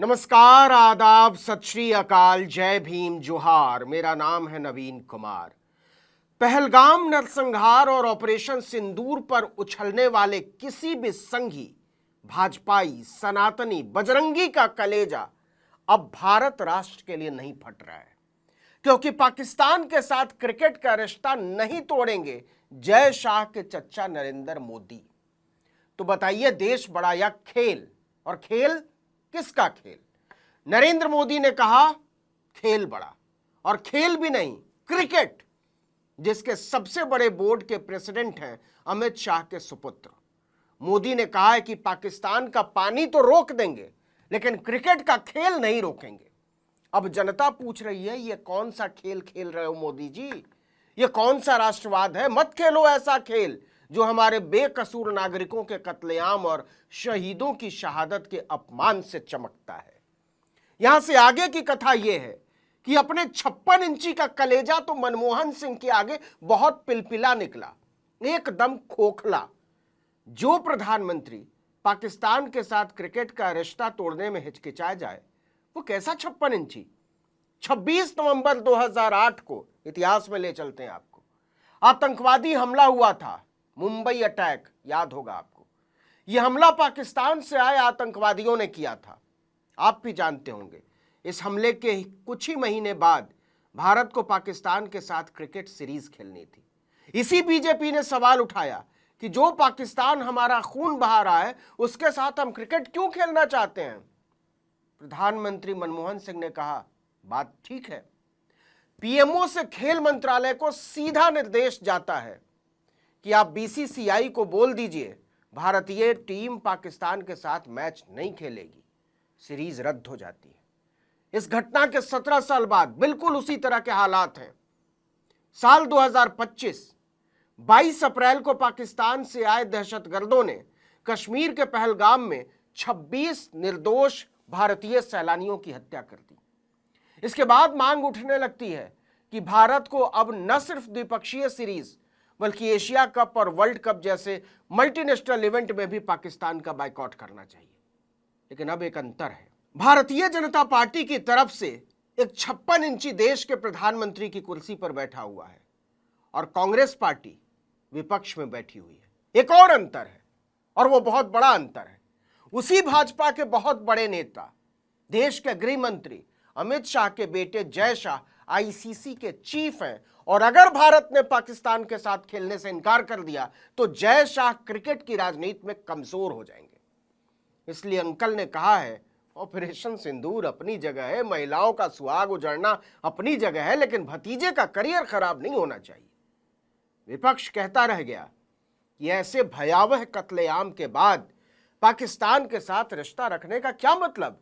नमस्कार, आदाब, सत श्री अकाल, जय भीम, जोहार। मेरा नाम है नवीन कुमार। पहलगाम नरसंहार और ऑपरेशन सिंदूर पर उछलने वाले किसी भी संघी, भाजपाई, सनातनी, बजरंगी का कलेजा अब भारत राष्ट्र के लिए नहीं फट रहा है, क्योंकि पाकिस्तान के साथ क्रिकेट का रिश्ता नहीं तोड़ेंगे जय शाह के चच्चा नरेंद्र मोदी। तो बताइए, देश बड़ा या खेल? और खेल किसका खेल? नरेंद्र मोदी ने कहा खेल बड़ा, और खेल भी नहीं, क्रिकेट, जिसके सबसे बड़े बोर्ड के प्रेसिडेंट हैं अमित शाह के सुपुत्र। मोदी ने कहा है कि पाकिस्तान का पानी तो रोक देंगे, लेकिन क्रिकेट का खेल नहीं रोकेंगे। अब जनता पूछ रही है, ये कौन सा खेल खेल रहे हो मोदी जी? ये कौन सा राष्ट्रवाद है? मत खेलो ऐसा खेल जो हमारे बेकसूर नागरिकों के कत्लेआम और शहीदों की शहादत के अपमान से चमकता है। यहां से आगे की कथा यह है कि अपने 56 इंची का कलेजा तो मनमोहन सिंह के आगे बहुत पिलपिला निकला, एकदम खोखला। जो प्रधानमंत्री पाकिस्तान के साथ क्रिकेट का रिश्ता तोड़ने में हिचकिचाए जाए, वो कैसा 56 इंची? 26 नवंबर 2008 को इतिहास में ले चलते हैं आपको। आतंकवादी हमला हुआ था, मुंबई अटैक, याद होगा आपको। यह हमला पाकिस्तान से आए आतंकवादियों ने किया था, आप भी जानते होंगे। इस हमले के कुछ ही महीने बाद भारत को पाकिस्तान के साथ क्रिकेट सीरीज खेलनी थी। इसी बीजेपी ने सवाल उठाया कि जो पाकिस्तान हमारा खून बहा रहा है, उसके साथ हम क्रिकेट क्यों खेलना चाहते हैं? प्रधानमंत्री मनमोहन सिंह ने कहा, बात ठीक है। पीएमओ से खेल मंत्रालय को सीधा निर्देश जाता है कि आप बीसीसीआई को बोल दीजिए भारतीय टीम पाकिस्तान के साथ मैच नहीं खेलेगी, सीरीज रद्द हो जाती है। इस घटना के 17 साल बाद बिल्कुल उसी तरह के हालात हैं। साल 2025 22 अप्रैल को पाकिस्तान से आए दहशतगर्दों ने कश्मीर के पहलगाम में 26 निर्दोष भारतीय सैलानियों की हत्या कर दी। इसके बाद मांग उठने लगती है कि भारत को अब न सिर्फ द्विपक्षीय सीरीज बल्कि एशिया कप और वर्ल्ड कप जैसे मल्टीनेशनल इवेंट में भी पाकिस्तान का बायकॉट करना चाहिए। लेकिन अब एक अंतर है। भारतीय जनता पार्टी की तरफ से एक 56 इंची देश के प्रधानमंत्री की कुर्सी पर बैठा हुआ है और कांग्रेस पार्टी विपक्ष में बैठी हुई है। एक और अंतर है, और वो बहुत बड़ा अंतर है। उसी भाजपा के बहुत बड़े नेता, देश के गृह मंत्री अमित शाह के बेटे जय शाह आईसीसी के चीफ हैं, और अगर भारत ने पाकिस्तान के साथ खेलने से इनकार कर दिया तो जय शाह क्रिकेट की राजनीति में कमजोर हो जाएंगे। इसलिए अंकल ने कहा है, ऑपरेशन सिंदूर अपनी जगह है, महिलाओं का सुहाग उजड़ना अपनी जगह है, लेकिन भतीजे का करियर खराब नहीं होना चाहिए। विपक्ष कहता रह गया कि ऐसे भयावह कत्लेआम के बाद पाकिस्तान के साथ रिश्ता रखने का क्या मतलब?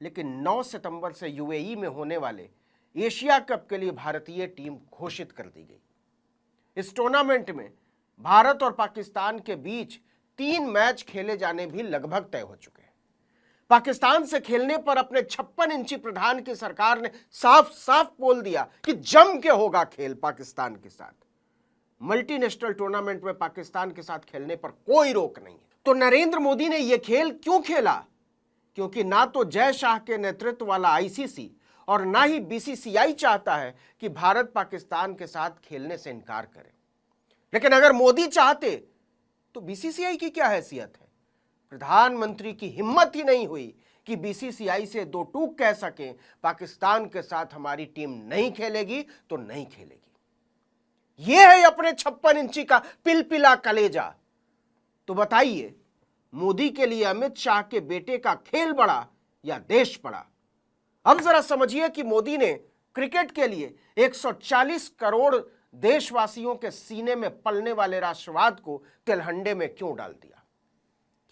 लेकिन 9 सितंबर से यूएई में होने वाले एशिया कप के लिए भारतीय टीम घोषित कर दी गई। इस टूर्नामेंट में भारत और पाकिस्तान के बीच 3 मैच खेले जाने भी लगभग तय हो चुके हैं। पाकिस्तान से खेलने पर अपने 56 इंची प्रधान की सरकार ने साफ साफ बोल दिया कि जम के होगा खेल पाकिस्तान के साथ। मल्टीनेशनल टूर्नामेंट में पाकिस्तान के साथ खेलने पर कोई रोक नहीं है। तो नरेंद्र मोदी ने यह खेल क्यों खेला? क्योंकि ना तो जय शाह के नेतृत्व वाला आईसीसी और ना ही बीसीसीआई चाहता है कि भारत पाकिस्तान के साथ खेलने से इनकार करे। लेकिन अगर मोदी चाहते तो बीसीसीआई की क्या हैसियत है? प्रधानमंत्री की हिम्मत ही नहीं हुई कि बीसीसीआई से दो टूक कह सकें, पाकिस्तान के साथ हमारी टीम नहीं खेलेगी तो नहीं खेलेगी। यह है अपने 56 इंची का पिलपिला कलेजा। तो बताइए, मोदी के लिए अमित शाह के बेटे का खेल बड़ा या देश बड़ा? अब जरा समझिए कि मोदी ने क्रिकेट के लिए 140 करोड़ देशवासियों के सीने में पलने वाले राष्ट्रवाद को तिलहंडे में क्यों डाल दिया?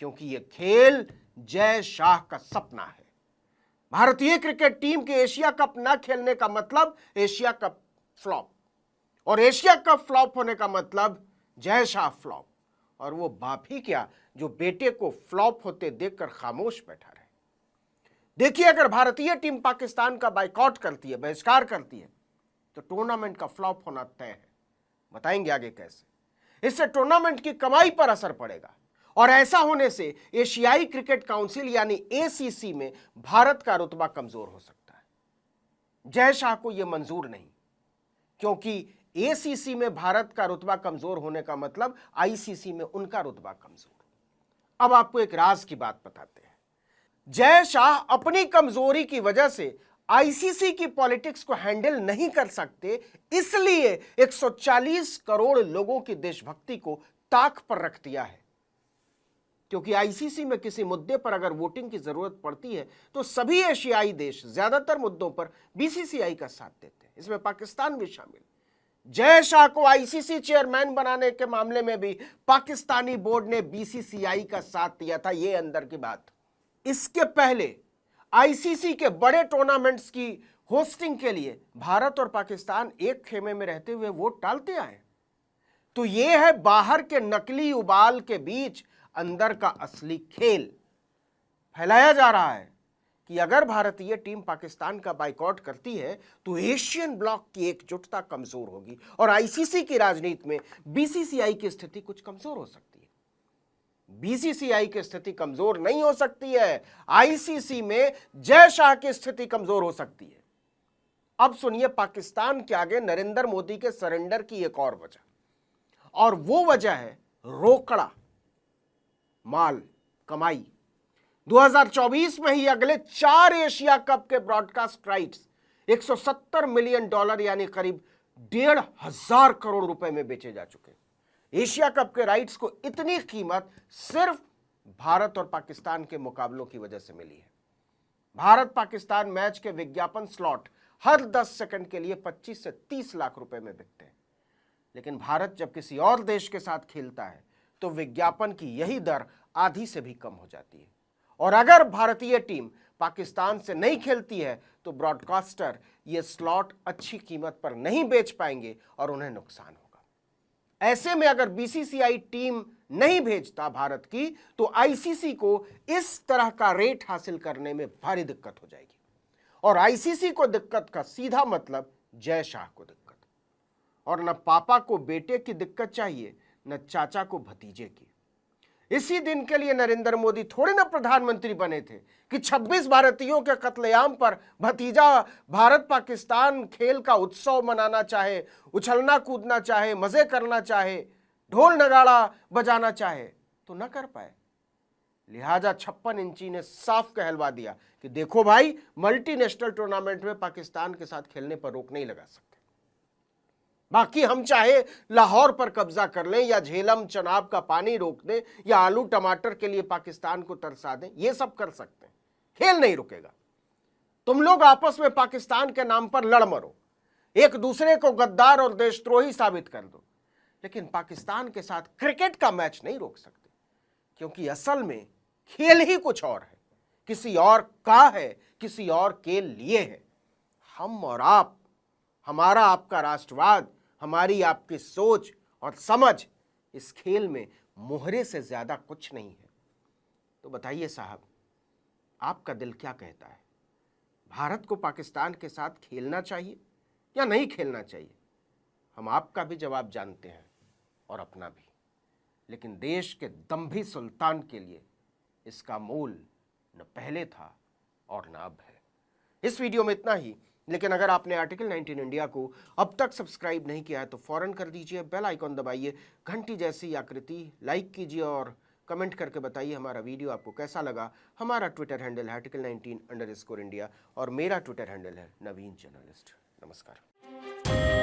क्योंकि यह खेल जय शाह का सपना है। भारतीय क्रिकेट टीम के एशिया कप न खेलने का मतलब एशिया कप फ्लॉप, और एशिया कप फ्लॉप होने का मतलब जय शाह फ्लॉप। और वो बाप ही क्या जो बेटे को फ्लॉप होते देखकर खामोश बैठा रहे। देखिए, अगर भारतीय टीम पाकिस्तान का बायकॉट करती है, बहिष्कार करती है, तो टूर्नामेंट का फ्लॉप होना तय है। बताएंगे आगे कैसे। इससे टूर्नामेंट की कमाई पर असर पड़ेगा और ऐसा होने से एशियाई क्रिकेट काउंसिल यानी एसीसी में भारत का रुतबा कमजोर हो सकता है। जय शाह को यह मंजूर नहीं, क्योंकि एसीसी में भारत का रुतबा कमजोर होने का मतलब आईसीसी में उनका रुतबा कमजोर। अब आपको एक राज की बात बताते हैं। जय शाह अपनी कमजोरी की वजह से आईसीसी की पॉलिटिक्स को हैंडल नहीं कर सकते, इसलिए 140 करोड़ लोगों की देशभक्ति को ताक पर रख दिया है। क्योंकि आईसीसी में किसी मुद्दे पर अगर वोटिंग की जरूरत पड़ती है तो सभी एशियाई देश ज्यादातर मुद्दों पर बीसीसीआई का साथ देते हैं, इसमें पाकिस्तान भी शामिल। जय शाह को आईसीसी चेयरमैन बनाने के मामले में भी पाकिस्तानी बोर्ड ने बीसीसीआई का साथ दिया था, यह अंदर की बात। इसके पहले आईसीसी के बड़े टूर्नामेंट्स की होस्टिंग के लिए भारत और पाकिस्तान एक खेमे में रहते हुए वोट टालते आए। तो यह है बाहर के नकली उबाल के बीच अंदर का असली खेल। फैलाया जा रहा है कि अगर भारतीय टीम पाकिस्तान का बाइकआउट करती है तो एशियन ब्लॉक की एकजुटता कमजोर होगी और आईसीसी की राजनीति में बीसीसीआई की स्थिति कुछ कमजोर हो सकती है। बीसीसीआई की स्थिति कमजोर नहीं हो सकती है, आईसीसी में जय शाह की स्थिति कमजोर हो सकती है। अब सुनिए पाकिस्तान के आगे नरेंद्र मोदी के सरेंडर की एक और वजह, और वो वजह है रोकड़ा माल कमाई। 2024 में ही अगले 4 एशिया कप के ब्रॉडकास्ट राइट्स $170 मिलियन यानी करीब 1,500 करोड़ रुपए में बेचे जा चुके हैं। एशिया कप के राइट्स को इतनी कीमत सिर्फ भारत और पाकिस्तान के मुकाबलों की वजह से मिली है। भारत पाकिस्तान मैच के विज्ञापन स्लॉट हर 10 सेकंड के लिए 25 से 30 लाख रुपए में बिकते हैं, लेकिन भारत जब किसी और देश के साथ खेलता है तो विज्ञापन की यही दर आधी से भी कम हो जाती है। और अगर भारतीय टीम पाकिस्तान से नहीं खेलती है तो ब्रॉडकास्टर ये स्लॉट अच्छी कीमत पर नहीं बेच पाएंगे और उन्हें नुकसान होगा। ऐसे में अगर बीसीसीआई टीम नहीं भेजता भारत की तो आईसीसी को इस तरह का रेट हासिल करने में भारी दिक्कत हो जाएगी, और आईसीसी को दिक्कत का सीधा मतलब जय शाह को दिक्कत। और न पापा को बेटे की दिक्कत चाहिए, न चाचा को भतीजे की। इसी दिन के लिए नरेंद्र मोदी थोड़े ना प्रधानमंत्री बने थे कि 26 भारतीयों के कत्लेआम पर भतीजा भारत पाकिस्तान खेल का उत्सव मनाना चाहे, उछलना कूदना चाहे, मजे करना चाहे, ढोल नगाड़ा बजाना चाहे तो न कर पाए। लिहाजा 56 इंची ने साफ कहलवा दिया कि देखो भाई, मल्टीनेशनल टूर्नामेंट में पाकिस्तान के साथ खेलने पर रोक नहीं लगा सकते। बाकी हम चाहे लाहौर पर कब्जा कर लें या झेलम चनाब का पानी रोक दें या आलू टमाटर के लिए पाकिस्तान को तरसा दें, ये सब कर सकते हैं, खेल नहीं रुकेगा। तुम लोग आपस में पाकिस्तान के नाम पर लड़ मरो, एक दूसरे को गद्दार और देशद्रोही साबित कर दो, लेकिन पाकिस्तान के साथ क्रिकेट का मैच नहीं रोक सकते, क्योंकि असल में खेल ही कुछ और है, किसी और का है, किसी और के लिए है। हम और आप, हमारा आपका राष्ट्रवाद, हमारी आपकी सोच और समझ इस खेल में मोहरे से ज्यादा कुछ नहीं है। तो बताइए साहब, आपका दिल क्या कहता है? भारत को पाकिस्तान के साथ खेलना चाहिए या नहीं खेलना चाहिए? हम आपका भी जवाब जानते हैं और अपना भी, लेकिन देश के दम्भी सुल्तान के लिए इसका मूल न पहले था और न अब है। इस वीडियो में इतना ही, लेकिन अगर आपने आर्टिकल 19 इंडिया को अब तक सब्सक्राइब नहीं किया है तो फौरन कर दीजिए, बेल आइकॉन दबाइए, घंटी जैसी आकृति लाइक कीजिए और कमेंट करके बताइए हमारा वीडियो आपको कैसा लगा। हमारा ट्विटर हैंडल है आर्टिकल 19_इंडिया और मेरा ट्विटर हैंडल है नवीन जर्नलिस्ट। नमस्कार।